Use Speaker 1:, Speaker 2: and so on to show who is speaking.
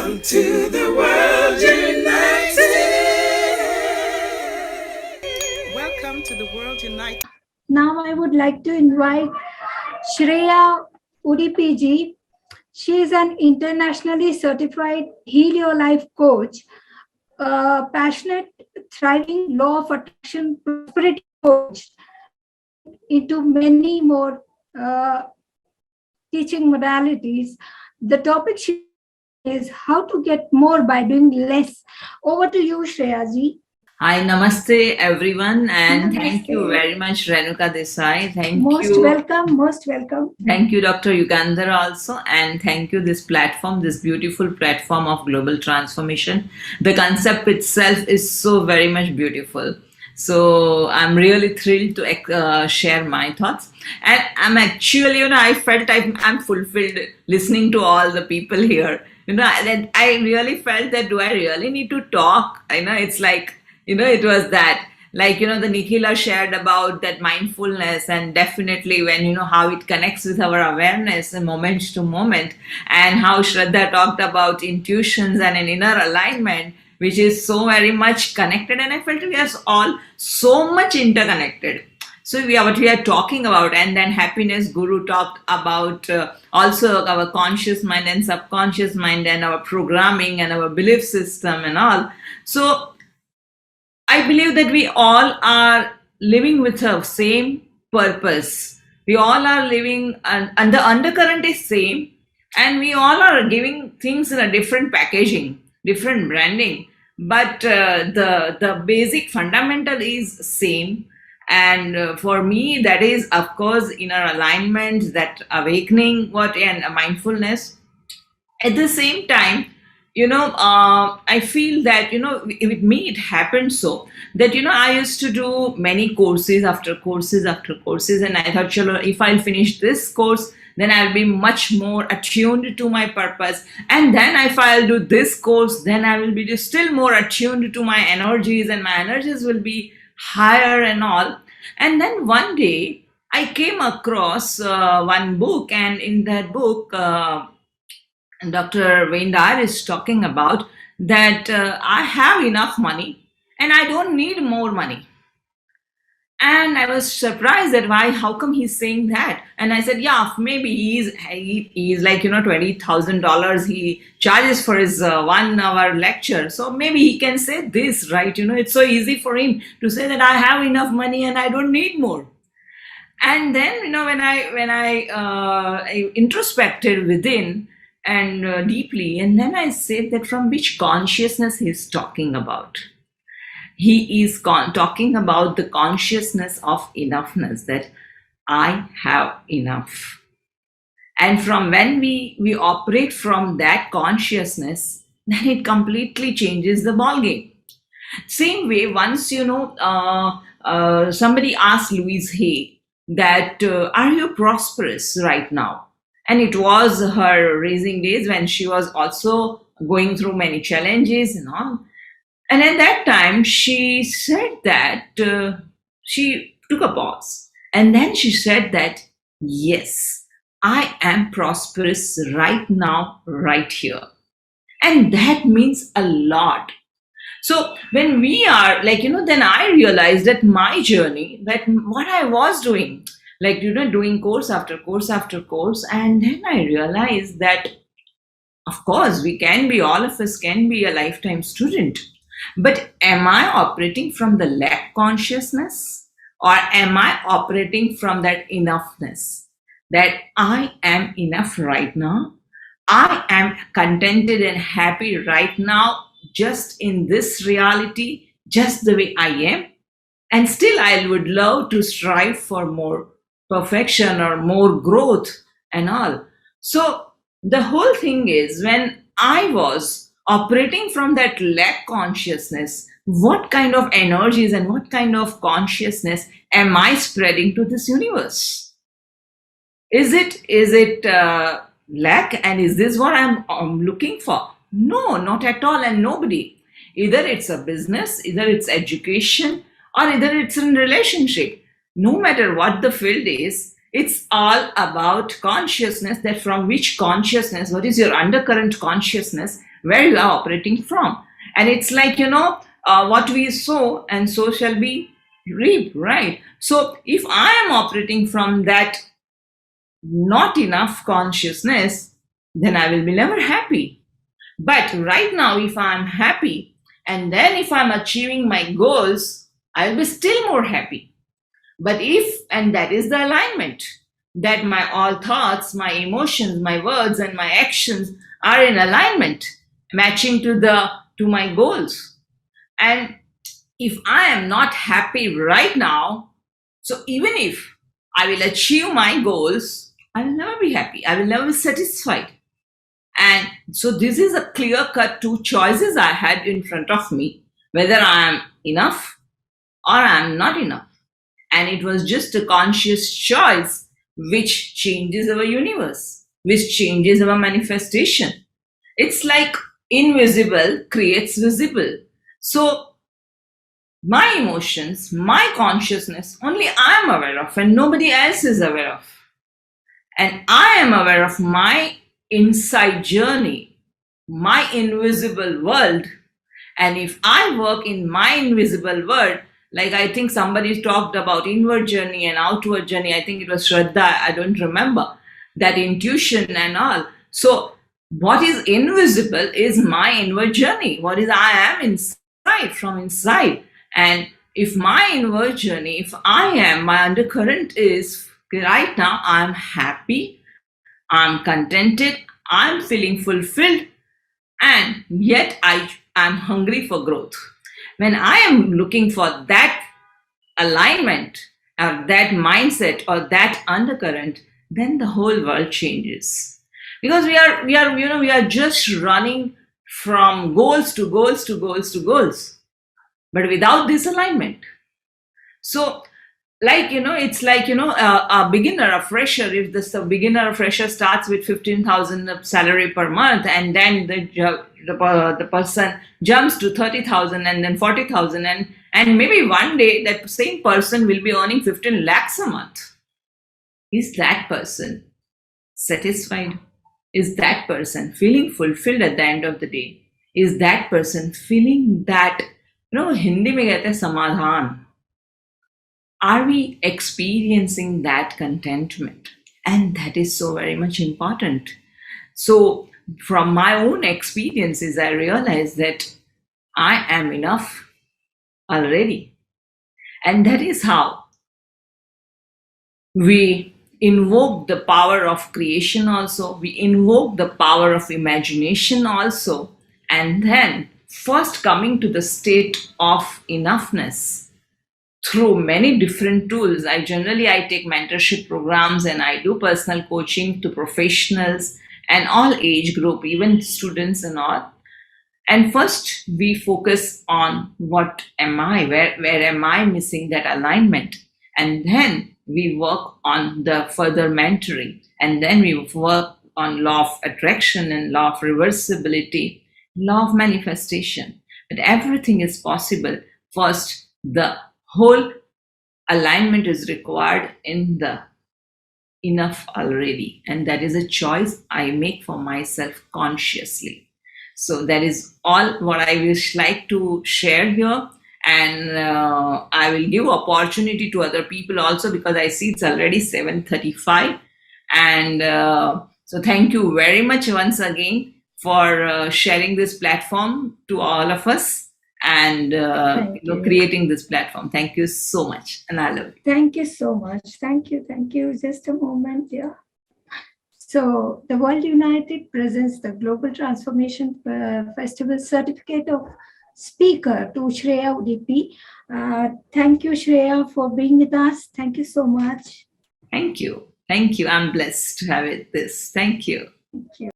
Speaker 1: to the world united.
Speaker 2: Welcome to the world united.
Speaker 3: Now I would like to invite Shreeyaa Udippi ji. She is an internationally certified Heal Your Life coach, a passionate, thriving law of attraction prosperity coach, into many more teaching modalities. The topic is how to get more by doing less. Over to you, Shreeyaa ji.
Speaker 4: Hi, namaste everyone, and
Speaker 3: Namaste.
Speaker 4: thank you very much, Renuka Desai. Thank
Speaker 3: Most
Speaker 4: you.
Speaker 3: Most welcome.
Speaker 4: Thank you, Dr. Yugandhar also, and thank you this platform, this beautiful platform of global transformation. The concept itself is so very much beautiful. So I'm really thrilled to share my thoughts, and I'm actually, I felt I'm fulfilled listening to all the people here. That I really felt that do I really need to talk? It's like. It was that, like, the Nikhila shared about that mindfulness, and definitely when, how it connects with our awareness and moment to moment, and how Shraddha talked about intuitions and an inner alignment, which is so very much connected. And I felt we are all so much interconnected. So what we are talking about, and then happiness guru talked about also our conscious mind and subconscious mind and our programming and our belief system and all. So I believe that we all are living with the same purpose. We all are living, and the undercurrent is same, and we all are giving things in a different packaging, different branding, but the basic fundamental is same. And for me, that is, of course, inner alignment, that awakening, and mindfulness. At the same time, I feel that, with me, it happened so that, I used to do many courses after courses after courses. And I thought, if I'll finish this course, then I'll be much more attuned to my purpose. And then if I'll do this course, then I will be still more attuned to my energies, and my energies will be higher and all. And then one day I came across one book, and in that book, Dr. Yugandhar is talking about that I have enough money and I don't need more money. And I was surprised that how come he's saying that? And I said, yeah, maybe he's like, $20,000 he charges for his 1 hour lecture. So maybe he can say this, right? It's so easy for him to say that I have enough money and I don't need more. And then, when I introspected within, and deeply, and then I said that from which consciousness he's talking about. He is talking about the consciousness of enoughness, that I have enough. And from when we operate from that consciousness, then it completely changes the ballgame. Same way, once, somebody asked Louise Hay that, are you prosperous right now? And it was her raising days when she was also going through many challenges and all. And at that time, she said that she took a pause. And then she said that, yes, I am prosperous right now, right here. And that means a lot. So when we are then I realized that my journey, that what I was doing, doing course after course after course. And then I realized that, of course, all of us can be a lifetime student. But am I operating from the lack consciousness, or am I operating from that enoughness? That I am enough right now. I am contented and happy right now, just in this reality, just the way I am. And still I would love to strive for more perfection or more growth and all. So the whole thing is, when I was operating from that lack consciousness, what kind of energies and what kind of consciousness am I spreading to this universe? Is it lack, and is this what I'm looking for? No, not at all, and nobody. Either it's a business, either it's education, or either it's in relationship. No matter what the field is, it's all about consciousness, that from which consciousness, what is your undercurrent consciousness, where you are operating from. And it's like, what we sow, and so shall we reap, right? So if I am operating from that not enough consciousness, then I will be never happy. But right now, if I'm happy, and then if I'm achieving my goals, I'll be still more happy. But and that is the alignment, that my all thoughts, my emotions, my words, and my actions are in alignment, matching to my goals. And if I am not happy right now, so even if I will achieve my goals, I will never be happy. I will never be satisfied. And so this is a clear-cut two choices I had in front of me, whether I am enough or I am not enough. And it was just a conscious choice which changes our universe, which changes our manifestation. It's like invisible creates visible. So my emotions, my consciousness, only I am aware of and nobody else is aware of. And I am aware of my inside journey, my invisible world. And if I work in my invisible world, like I think somebody talked about inward journey and outward journey. I think it was Shraddha, I don't remember, that intuition and all. So what is invisible is my inward journey. What is I am inside, from inside. And if my inward journey, if I am, my undercurrent is right now, I'm happy, I'm contented, I'm feeling fulfilled, and yet I am hungry for growth. When I am looking for that alignment or that mindset or that undercurrent, then the whole world changes. Because we are just running from goals to goals to goals to goals, but without this alignment. So it's like, a beginner, a fresher, if the beginner or fresher starts with 15,000 salary per month, and then the person jumps to 30,000 and then 40,000, and maybe one day that same person will be earning 15 lakhs a month. Is that person satisfied? Is that person feeling fulfilled at the end of the day? Is that person feeling that, Hindi mein kehte hain samadhan? Are we experiencing that contentment? And that is so very much important. So from my own experiences, I realized that I am enough already. And that is how we invoke the power of creation also. We invoke the power of imagination also. And then first coming to the state of enoughness through many different tools. I take mentorship programs and I do personal coaching to professionals and all age group, even students and all. And first we focus on what am I, where am I missing that alignment? And then we work on the further mentoring. And then we work on law of attraction and law of reversibility, law of manifestation. But everything is possible. First, the whole alignment is required in the enough already. And that is a choice I make for myself consciously. So that is all what I wish like to share here. And I will give opportunity to other people also, because I see it's already 7:35. And so thank you very much once again for sharing this platform to all of us. And creating this platform. Thank you so much, and I love you.
Speaker 3: Thank you so much. Thank you. Just a moment, yeah. So the World United presents the Global Transformation Festival Certificate of Speaker to Shreeyaa Udippi. Thank you, Shreeyaa, for being with us. Thank you so much.
Speaker 4: Thank you. I'm blessed to have this. Thank you.
Speaker 3: Thank you.